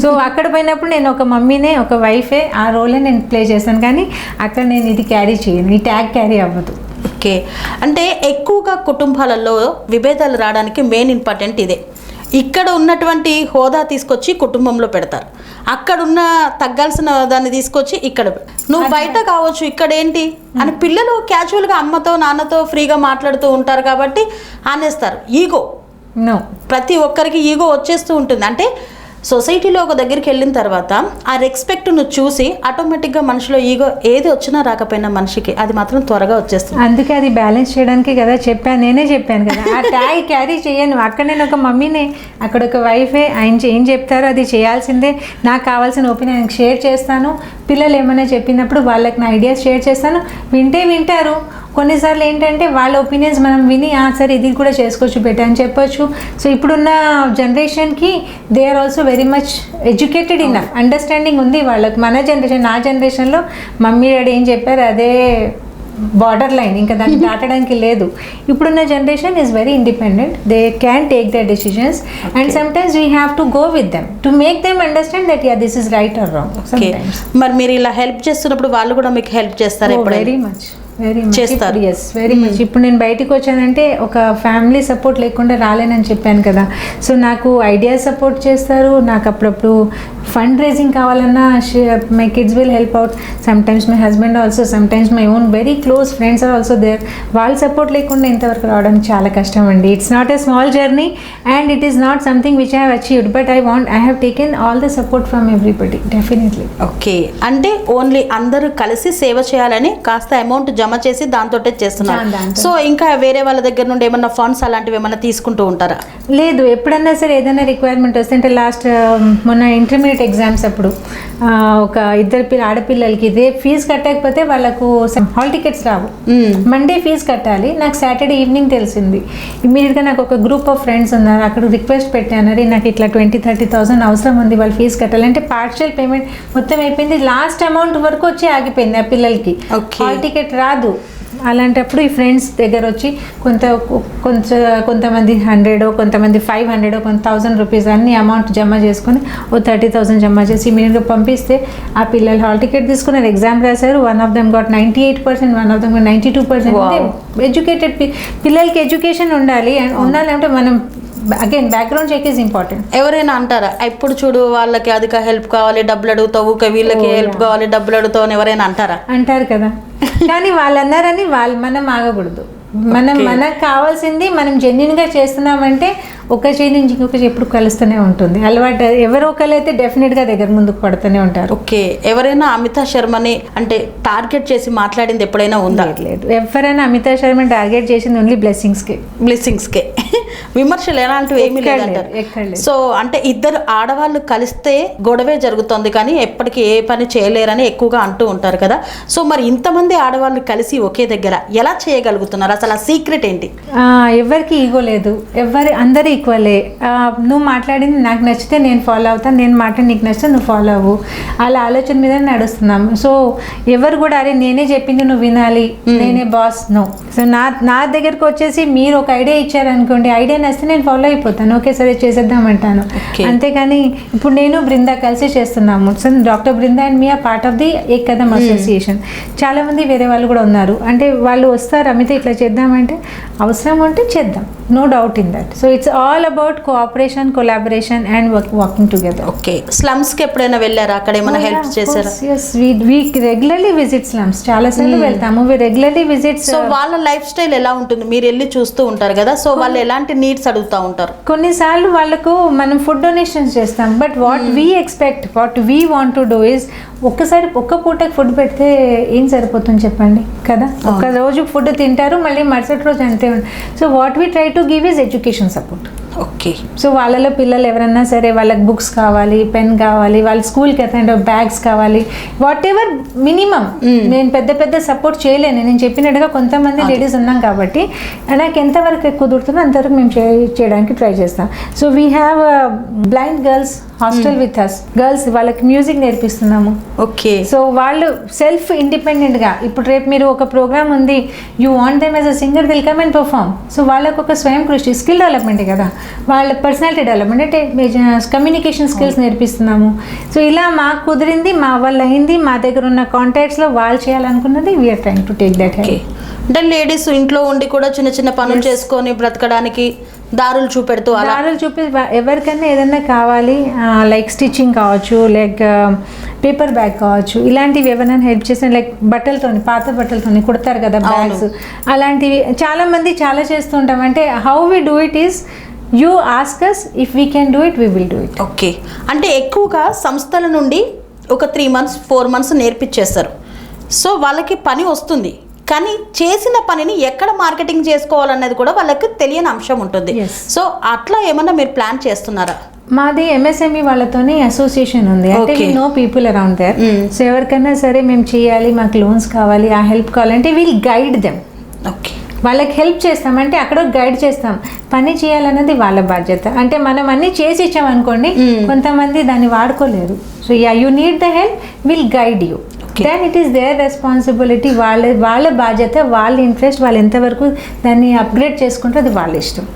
So అక్కడ పోయినప్పుడు నేను ఒక మమ్మీనే, ఒక వైఫే, ఆ రోలే నేను ప్లే చేస్తాను. కానీ అక్కడ నేను ఇది క్యారీ చేయను, ఈ ట్యాగ్ క్యారీ అవ్వదు. ఓకే, అంటే ఎక్కువగా కుటుంబాలలో విభేదాలు రావడానికి మెయిన్ ఇంపార్టెంట్ ఇదే. ఇక్కడ ఉన్నటువంటి హోదా తీసుకొచ్చి కుటుంబంలో పెడతారు, అక్కడున్న తగ్గాల్సిన దాన్ని తీసుకొచ్చి ఇక్కడ. నువ్వు బయట కావచ్చు, ఇక్కడ ఏంటి అని పిల్లలు క్యాజువల్గా అమ్మతో నాన్నతో ఫ్రీగా మాట్లాడుతూ ఉంటారు కాబట్టి ఆనేస్తారు. ఈగో, ప్రతి ఒక్కరికి ఈగో వచ్చేస్తూ ఉంటుంది. అంటే సొసైటీలో ఒక దగ్గరికి వెళ్ళిన తర్వాత ఆ రెస్పెక్ట్ను చూసి ఆటోమేటిక్గా మనిషిలో ఈగో ఏది వచ్చినా రాకపోయినా మనిషికి అది మాత్రం త్వరగా వచ్చేస్తుంది. అందుకే అది బ్యాలెన్స్ చేయడానికి కదా నేనే చెప్పాను కదా, ఆ ట్యాగ్ క్యారీ చేయను. అక్కడ నేను ఒక మమ్మీనే, అక్కడ ఒక వైఫే. ఆయన ఏం చెప్తారో అది చేయాల్సిందే. నాకు కావాల్సిన ఒపీనియన్ షేర్ చేస్తాను. పిల్లలు ఏమైనా చెప్పినప్పుడు వాళ్ళకి నా ఐడియాస్ షేర్ చేస్తాను. వింటారు. కొన్నిసార్లు ఏంటంటే వాళ్ళ ఒపీనియన్స్ మనం విని సరే ఇది కూడా చేసుకోవచ్చు, బెటర్ అని చెప్పొచ్చు. సో ఇప్పుడున్న జనరేషన్కి they are also very much educated in understanding ఉంది వాళ్ళకి. మన జనరేషన్, నా జనరేషన్లో మమ్మీ డాడీ ఏం చెప్పారు అదే బార్డర్ లైన్, ఇంకా దాన్ని దాటడానికి లేదు. ఇప్పుడున్న generation is very independent. They can take their decisions and sometimes we have to go with them to make them understand that yeah this is right or wrong. మరి మీరు ఇలా హెల్ప్ చేస్తున్నప్పుడు వాళ్ళు కూడా మీకు హెల్ప్ చేస్తారు? వెరీ మచ్ చేస్తారు. Yes, very much. ఇప్పుడు నేను బయటకు వచ్చానంటే ఒక ఫ్యామిలీ సపోర్ట్ లేకుండా రాలేనని చెప్పాను కదా. సో నాకు ఐడియా సపోర్ట్ చేస్తారు, నాకు అప్పుడప్పుడు ఫండ్ రేజింగ్ కావాలన్నా my kids will help out. Sometimes my husband also, sometimes my own very close friends are also there. వాళ్ళ సపోర్ట్ లేకుండా ఇంతవరకు రావడానికి చాలా కష్టం అండి. It's not a small journey and it is not something which I have achieved, but I have taken all the support from everybody definitely. Okay, అంటే only అందరూ కలిసి సేవ చేయాలని కాస్త అమౌంట్ జమ చేసి దాంతో చేస్తున్నారు. సో ఇంకా వేరే వాళ్ళ దగ్గర నుండి ఏమన్నా ఫండ్స్ అలాంటివి ఏమన్నా తీసుకుంటూ ఉంటారా? లేదు, ఎప్పుడన్నా సరే ఏదైనా రిక్వైర్మెంట్ వస్తే, అంటే లాస్ట్ మొన్న ఇంటర్మీడియట్ ఎగ్జామ్స్ అప్పుడు ఒక ఇద్దరు ఆడపిల్లలకి ఇదే ఫీజు కట్టకపోతే వాళ్ళకు హాల్ టికెట్స్ రావు. మండే ఫీజు కట్టాలి. నాకు సాటర్డే ఈవినింగ్ తెలిసింది. ఇమ్మీడియట్గా నాకు ఒక గ్రూప్ ఆఫ్ ఫ్రెండ్స్ ఉన్నారు, అక్కడ రిక్వెస్ట్ పెట్టాను, నాకు ఇట్లా 20,000-30,000 అవసరం ఉంది, వాళ్ళు ఫీజు కట్టాలి అంటే పార్షియల్ పేమెంట్ మొత్తం అయిపోయింది. లాస్ట్ అమౌంట్ వరకు వచ్చి ఆగిపోయింది ఆ పిల్లలకి. హాల్ టికెట్ రాదు. అలాంటప్పుడు ఈ ఫ్రెండ్స్ దగ్గర వచ్చి కొంతమంది 100, కొంతమంది 500, కొంత 1000 రూపీస్ అన్ని అమౌంట్ జమ చేసుకొని 30,000 జమ చేసి ఇమీడియట్గా పంపిస్తే ఆ పిల్లలు హాల్ టికెట్ తీసుకున్నారు, ఎగ్జామ్ రాశారు. One of them got 98%, one of them got 92%. Educated పిల్లలకి ఎడ్యుకేషన్ ఉండాలి. అండ్ ఉండాలంటే మనం again background check is important. ఎవరైనా అంటారా ఇప్పుడు చూడు వాళ్ళకి అధిక హెల్ప్ కావాలి డబ్బులు అడుగుతావు, వీళ్ళకి హెల్ప్ కావాలి డబ్బులు అడుగుతావు అని ఎవరైనా అంటారా? అంటారు కదా. కానీ వాళ్ళు అన్నారని మనం ఆగకూడదు. మనకు కావాల్సింది మనం జెన్యున్గా చేస్తున్నామంటే ఒక చేయి నుంచి ఇంకొక చేయి ఎప్పుడు కలుస్తూనే ఉంటుంది. అలవాటు ఎవరో ఒకరైతే డెఫినెట్గా దగ్గర ముందుకు పడుతూనే ఉంటారు. ఓకే, ఎవరైనా అమితా శర్మని అంటే టార్గెట్ చేసి మాట్లాడింది ఎప్పుడైనా ఉందా? లేదు, ఎవరైనా అమితా శర్మని టార్గెట్ చేసింది ఓన్లీ బ్లెస్సింగ్స్కే. విమర్శలు ఎలాంటివి ఏమీ లేదంటారు. సో అంటే ఇద్దరు ఆడవాళ్ళు కలిస్తే గొడవే జరుగుతుంది కానీ ఎప్పటికీ ఏ పని చేయలేరని ఎక్కువగా అంటూ ఉంటారు కదా. సో మరి ఇంతమంది ఆడవాళ్ళు కలిసి ఒకే దగ్గర ఎలా చేయగలుగుతున్నారు? అసలు ఆ సీక్రెట్ ఏంటి? ఎవరికి ఈగో లేదు, అందరూ ఈక్వలే. నువ్వు మాట్లాడింది నాకు నచ్చితే నేను ఫాలో అవుతాను, నేను మాట్లాడి నీకు నచ్చితే నువ్వు ఫాలో అవ్వు, అలా ఆలోచన మీద నడుస్తున్నాము. సో ఎవరు కూడా అరే నేనే చెప్పింది నువ్వు వినాలి, నేనే బాస్, నో. సో నా దగ్గరకు వచ్చేసి మీరు ఒక ఐడియా ఇచ్చారనుకోండి, ఐడియా నచ్చితే నేను ఫాలో అయిపోతాను, ఓకే సరే చేసేద్దామంటాను. అంతేకాని ఇప్పుడు నేను బృందా కలిసి చేస్తున్నాము. సో డాక్టర్ బృందా అండ్ మీ ఆ part of the Ek Kadam association. చాలామంది వేరే వాళ్ళు కూడా ఉన్నారు. అంటే వాళ్ళు వస్తారు అమిత ఇట్లా చేద్దామంటే అవసరం ఉంటే చేద్దాం, no doubt in that. So it's all about cooperation, collaboration and walking together. Okay, స్లమ్స్కి ఎప్పుడైనా వెళ్ళారా? అక్కడ ఏమైనా హెల్ప్ చేశారా? we regularly visit slums. చాలా సార్లు వెళ్తాము. we regularly visit. సో వాళ్ళ లైఫ్ స్టైల్ ఎలా ఉంటుంది? మీరు వెళ్ళి చూస్తూ ఉంటారు కదా, సో వాళ్ళు ఎలాంటి నీడ్స్ అడుగుతూ ఉంటారు? కొన్నిసార్లు వాళ్ళకు మనం ఫుడ్ డొనేషన్స్ చేస్తాం, but what we expect, what we want to do is ఒక్కసారి ఒక్క పూటకి ఫుడ్ పెడితే ఏం సరిపోతుంది చెప్పండి కదా. ఒక రోజు ఫుడ్ తింటారు, మళ్ళీ మరుసటి రోజు అంతే. So what we try to give is education support. Okay, so వాళ్ళలో పిల్లలు ఎవరన్నా సరే వాళ్ళకి బుక్స్ కావాలి, పెన్ కావాలి, వాళ్ళ స్కూల్కి అటెండ్ బ్యాగ్స్ కావాలి, వాట్ ఎవర్ మినిమం. నేను పెద్ద సపోర్ట్ చేయలేను, నేను చెప్పినట్టుగా కొంతమంది లేడీస్ ఉన్నాం కాబట్టి నాకు ఎంతవరకు కుదురుతుందో అంతవరకు మేము చేయడానికి ట్రై చేస్తాం. So we have blind girls hostel with us. Girls వాళ్ళకి మ్యూజిక్ నేర్పిస్తున్నాము. ఓకే, సో వాళ్ళు సెల్ఫ్ ఇండిపెండెంట్గా, ఇప్పుడు రేపు మీరు ఒక ప్రోగ్రామ్ ఉంది, you want them as a singer, will come and perform. So వాళ్ళకు ఒక స్వయం కృషి, స్కిల్ డెవలప్మెంటే కదా, వాళ్ళ పర్సనాలిటీ డెవలప్మెంట్ అంటే కమ్యూనికేషన్ స్కిల్స్ నేర్పిస్తున్నాము. సో ఇలా మాకు కుదిరింది, మా వల్ల అయింది, మా దగ్గర ఉన్న కాంటాక్ట్స్లో వాళ్ళు చేయాలనుకున్నది we are trying to take that. అంటే లేడీస్ ఇంట్లో ఉండి కూడా చిన్న పనులు చేసుకొని బ్రతకడానికి దారులు చూపెడుతూ ఎవరికైనా ఏదైనా కావాలి, లైక్ స్టిచ్చింగ్ కావచ్చు, లైక్ పేపర్ బ్యాగ్ కావచ్చు, ఇలాంటివి ఎవరైనా హెల్ప్ చేసిన, లైక్ బట్టలతోని, పాత బట్టలతోని కుడతారు కదా బ్యాగ్స్, అలాంటివి చాలామంది చాలా చేస్తూ ఉంటాం. అంటే how we do it is you ask us, if we can do it we will do it. Okay, అంటే ఎక్కువగా సంస్థల నుండి ఒక 3 months 4 months నేర్పించేస్తారు. సో వాళ్ళకి పని వస్తుంది, కానీ చేసిన పనిని ఎక్కడ మార్కెటింగ్ చేసుకోవాలనేది కూడా వాళ్ళకి తెలియని అంశం ఉంటుంది. సో అట్లా ఏమన్నా మీరు ప్లాన్ చేస్తున్నారా? మాది ఎంఎస్ఎంఈ వాళ్ళతోనే అసోసియేషన్ ఉంది, అంటే we know people around there. So ఎవరికైనా సరే మేము చేయాలి, మాకు లోన్స్ కావాలి, ఆ హెల్ప్ కావాలంటే వీల్ గైడ్ దెమ్. ఓకే, వాళ్ళకి హెల్ప్ చేస్తామంటే అక్కడ గైడ్ చేస్తాం. పని చేయాలన్నది వాళ్ళ బాధ్యత. అంటే మనం అన్నీ చేసి ఇచ్చామనుకోండి, కొంతమంది దాన్ని వాడుకోలేరు. So you need the help, will guide you. Then it is their responsibility. వాళ్ళ బాధ్యత, వాళ్ళ ఇంట్రెస్ట్, వాళ్ళు ఎంతవరకు దాన్ని అప్గ్రేడ్ చేసుకుంటే అది వాళ్ళ ఇష్టం.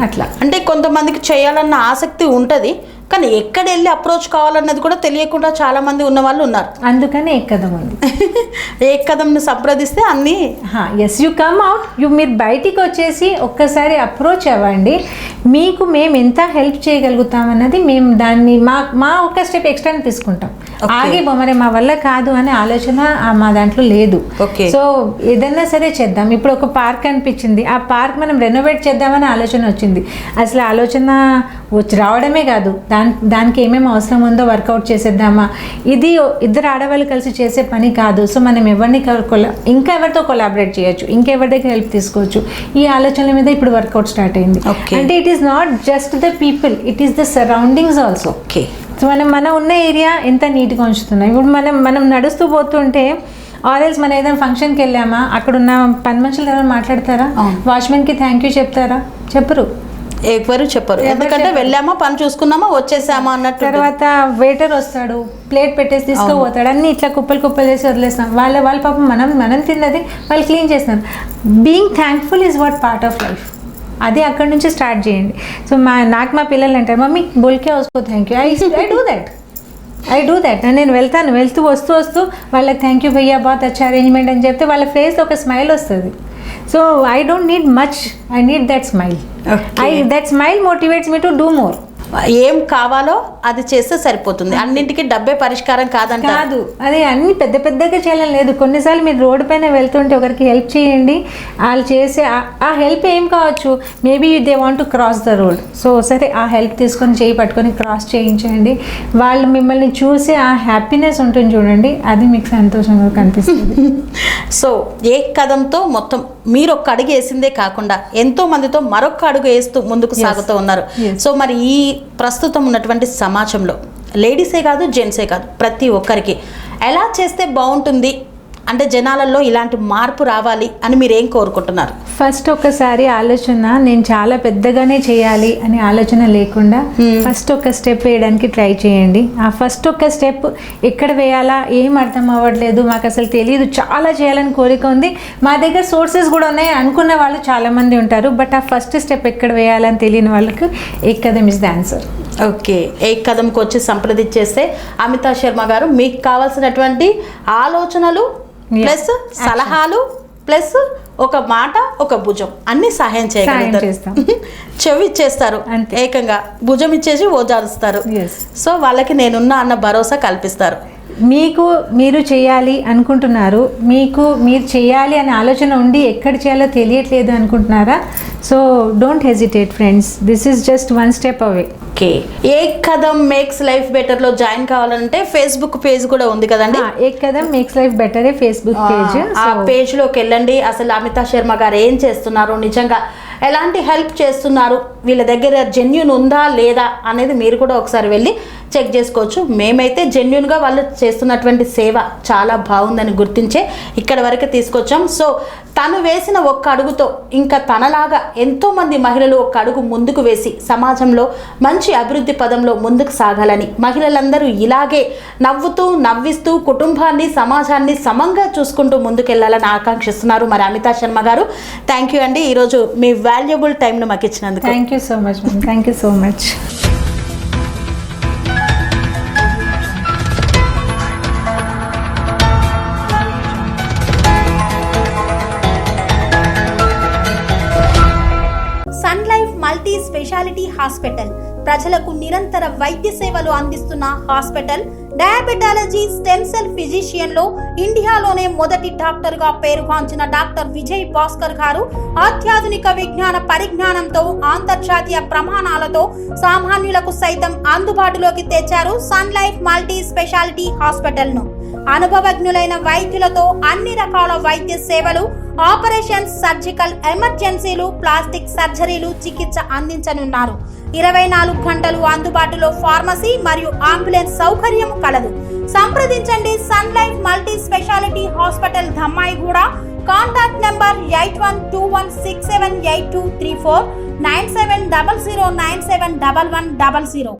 అట్లా అంటే కొంతమందికి చేయాలన్న ఆసక్తి ఉంటుంది, కానీ ఎక్కడ వెళ్ళి అప్రోచ్ కావాలన్నది కూడా తెలియకుండా చాలా మంది ఉన్న వాళ్ళు ఉన్నారు. అందుకని ఏకదం ఉంది. ఏకదంను సంప్రదిస్తే అన్నీ ఎస్ యూ కమ్ అవుట్, మీరు బయటికి వచ్చేసి ఒక్కసారి అప్రోచ్ అవ్వండి. మీకు మేము ఎంత హెల్ప్ చేయగలుగుతాం అన్నది మేము దాన్ని మా ఒక స్టెప్ ఎక్స్ట్రా తీసుకుంటాం. ఆగి మరి మా వల్ల కాదు అనే ఆలోచన మా దాంట్లో లేదు. సో ఏదన్నా సరే చేద్దాం. ఇప్పుడు ఒక పార్క్ అనిపించింది, ఆ పార్క్ మనం రెనోవేట్ చేద్దామని ఆలోచన వచ్చింది. అసలు ఆలోచన రావడమే కాదు, దానికి ఏమేమి అవసరం ఉందో వర్కౌట్ చేసేద్దామా, ఇది ఇద్దరు ఆడవాళ్ళు కలిసి చేసే పని కాదు. సో మనం ఎవరిని ఇంకా ఎవరితో కొలాబరేట్ చేయొచ్చు, ఇంకెవరి దగ్గర హెల్ప్ తీసుకోవచ్చు, ఈ ఆలోచనల మీద ఇప్పుడు వర్కౌట్ స్టార్ట్ అయింది. అంటే it is not just the people, it is the surroundings also. So మనం ఉన్న ఏరియా ఎంత నీట్గా ఉంచుతున్నాం. ఇప్పుడు మనం నడుస్తూ పోతుంటే ఆర్ఎల్స్ మనం ఏదైనా ఫంక్షన్కి వెళ్ళామా, అక్కడ ఉన్న పని మనుషులు ఎవరైనా మాట్లాడతారా? వాచ్మెన్కి థ్యాంక్ యూ చెప్తారా? చెప్పరు, ఎవరు చెప్పరు. ఎందుకంటే వెళ్ళామా, పని చూసుకున్నామా, వచ్చేసామా అన్నట్టు. తర్వాత వెయిటర్ వస్తాడు, ప్లేట్ పెట్టేసి తీసుకుపోతాడు, అన్ని ఇట్లా కుప్పలు చేసి వదిలేస్తాం. వాళ్ళ పాపం మనం తిన్నది వాళ్ళు క్లీన్ చేస్తున్నారు. Being thankful is what part of life. అది అక్కడి నుంచి స్టార్ట్ చేయండి. సో నాకు మా పిల్లలు అంటారు, మమ్మీ బోల్కే వసుకో thank you. I do that. నేను వెళ్తూ వస్తూ వాళ్ళకి థ్యాంక్ యూ భయ్యా బాత్ అచ్చా అరేంజ్మెంట్ అని చెప్తే వాళ్ళ ఫేస్లో ఒక స్మైల్ వస్తుంది. So I don't need much, I need that smile. That smile motivates me to do more. ఏం కావాలో అది చేస్తే సరిపోతుంది. అన్నింటికి డబ్బే పరిష్కారం కాదు. అదే అన్ని పెద్దగా చేయాలని లేదు. కొన్నిసార్లు మీరు రోడ్డు పైన వెళ్తుంటే ఒకరికి హెల్ప్ చేయండి. వాళ్ళు చేసే ఆ హెల్ప్ ఏం కావచ్చు, maybe they want to cross the road. So సరే ఆ హెల్ప్ తీసుకొని చేయి పట్టుకొని క్రాస్ చేయించండి. వాళ్ళు మిమ్మల్ని చూసి ఆ హ్యాపీనెస్ ఉంటుంది చూడండి, అది మీకు సంతోషంగా కనిపిస్తుంది. సో ఏ కదంతో మొత్తం మీరు ఒక్క అడుగు వేసిందే కాకుండా ఎంతో మందితో మరొక అడుగు వేస్తూ ముందుకు సాగుతూ ఉన్నారు. సో మరి ఈ ప్రస్తుతం ఉన్నటువంటి సమాజంలో లేడీసే కాదు, జెంట్సే కాదు, ప్రతి ఒక్కరికి ఎలా చేస్తే బాగుంటుంది అంటే జనాలలో ఇలాంటి మార్పు రావాలి అని మీరు ఏం కోరుకుంటున్నారు? ఫస్ట్ ఒక్కసారి ఆలోచన నేను చాలా పెద్దగానే చేయాలి అనే ఆలోచన లేకుండా ఫస్ట్ ఒక స్టెప్ వేయడానికి ట్రై చేయండి. ఆ ఫస్ట్ ఒక స్టెప్ ఎక్కడ వేయాలా ఏం అర్థం అవ్వట్లేదు, మాకు అసలు తెలియదు, చాలా చేయాలని కోరిక ఉంది, మా దగ్గర సోర్సెస్ కూడా ఉన్నాయి అనుకున్న వాళ్ళు చాలామంది ఉంటారు. బట్ ఆ ఫస్ట్ స్టెప్ ఎక్కడ వేయాలని తెలియని వాళ్ళకు ఏకదం ఇస్ ద ఆన్సర్. ఓకే, ఏకదంకి వచ్చి సంప్రదించేస్తే అమితా శర్మ గారు మీకు కావాల్సినటువంటి ఆలోచనలు ప్లస్ సలహాలు ప్లస్ ఒక మాట ఒక భుజం అన్ని సహాయం చేయగలుగుతారు. చెవి ఇచ్చేస్తారు, ఏకంగా భుజం ఇచ్చేసి ఓదారుస్తారు. సో వాళ్ళకి నేనున్నా అన్న భరోసా కల్పిస్తారు. మీరు చేయాలి అనుకుంటున్నారు, మీరు చేయాలి అనే ఆలోచన ఉండి ఎక్కడ చేయాలో తెలియట్లేదు అనుకుంటున్నారా? So don't hesitate friends, this is just one step away. Okay, Ekadam makes life better లో జాయిన్ కావాలంటే ఫేస్బుక్ పేజ్ కూడా ఉంది కదండి. Ekadam makes life better Facebook page. ఆ పేజ్ లోకి వెళ్ళండి. అసలు అమితా శర్మ గారు ఏం చేస్తున్నారు, నిజంగా ఎలాంటి హెల్ప్ చేస్తున్నారు, వీళ్ళ దగ్గర జెన్యూన్ ఉందా లేదా అనేది మీరు కూడా ఒకసారి వెళ్ళి చెక్ చేసుకోవచ్చు. మేమైతే జెన్యూన్గా వాళ్ళు చేస్తున్నటువంటి సేవ చాలా బాగుందని గుర్తించే ఇక్కడ వరకు తీసుకొచ్చాం. సో తను వేసిన ఒక్క అడుగుతో ఇంకా తనలాగా ఎంతోమంది మహిళలు ఒక్క అడుగు ముందుకు వేసి సమాజంలో మంచి అభివృద్ధి పదంలో ముందుకు సాగాలని, మహిళలందరూ ఇలాగే నవ్వుతూ నవ్విస్తూ కుటుంబాన్ని సమాజాన్ని సమంగా చూసుకుంటూ ముందుకెళ్లాలని ఆకాంక్షిస్తున్నారు మరి అమితా శర్మ గారు. థ్యాంక్ యూ అండి, ఈరోజు మీ వాల్యుబుల్ టైంను మాకు ఇచ్చినందుకు. Thank you so much ma'am, thank you so much. Sun Life Multi Speciality Hospital ప్రజలకు నిరంతర వైద్య సేవలు అందిస్తున్న hospital. Diabetology, stem cell physician లో ఇండియాలోనే మొదటి డాక్టర్ గా పేరుగాంచిన డాక్టర్ విజయ్ భాస్కర్ గారు అత్యాధునిక విజ్ఞాన పరిజ్ఞానంతో అంతర్జాతీయ ప్రమాణాలతో సామాన్యులకు సైతం అందుబాటులోకి తెచ్చారు Sun Life Multi Speciality Hospital ను. అనుభవజ్ఞులైన వైద్యులతో అన్ని రకాల వైద్య సేవలు, ఆపరేషన్స్, సర్జికల్ ఎమర్జెన్సీలు, ప్లాస్టిక్ సర్జరీలు, చికిత్స అందించనున్నారు. 24 గంటలు అందుబాటులో ఫార్మసీ మరియు అంబులెన్స్ సౌకర్యం కలదు. సంప్రదించండి Sun Life Multi Speciality Hospital, Dammaiguda. Contact number 8121678234, 9700971100.